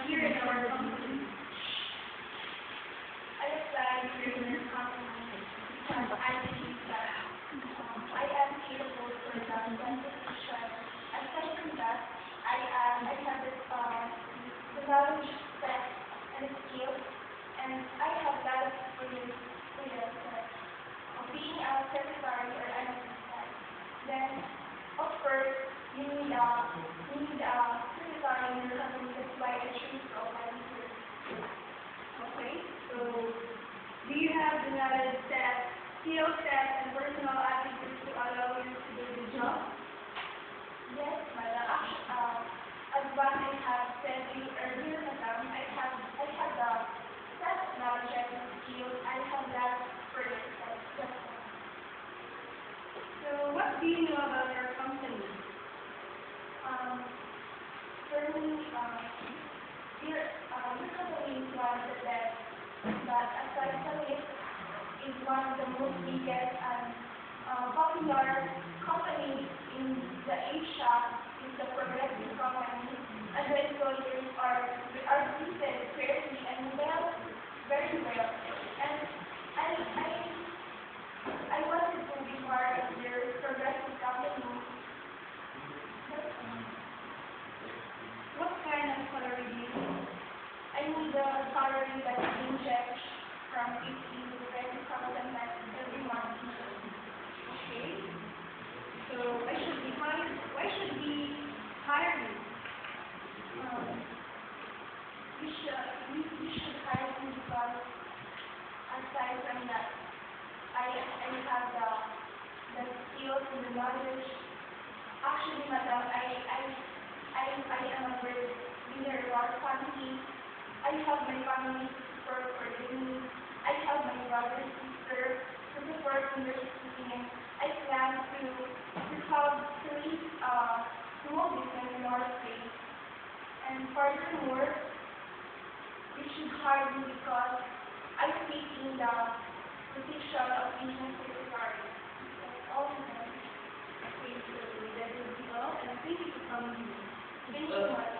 Here in our company. I applied here in our company because I believe that I am capable for that position. Aside from that, I have the knowledge, set, and skills, and I have a lot of experience being a secretary or an assistant. Then, of course, you need a secretary in your company. That's why I choose to apply here. Okay, so do you have the knowledge set, skill set, and personal attitude to allow you to do the job? Yes, madam. As what I have said to you earlier, madam, I have the set knowledge and skills. I have that experience. Yes. So what do you know about your company? For me, your company is one of the best, but aside from it, is one of the most biggest and popular companies in the Asia. Is the progressive company, and the employees are treated fairly and well, very well. And I wanted to be part of their progressive company. What kind of salary do you need? I need a salary that ranges from 15 to 20,000 every month. Okay. So I should be hired. Why should we hire you? You should hire me because aside from that, I have the skills and the knowledge. Actually, madam, I am a great leader of our family. I have my family to support for their needs. I have my brother and sister to support in their schooling. I plan to have 3 small business in our state. And furthermore, you should hire me because I fit in the position of business secretary. That's all. Okay, so that will be all, and thank you for coming here. Thank you so much.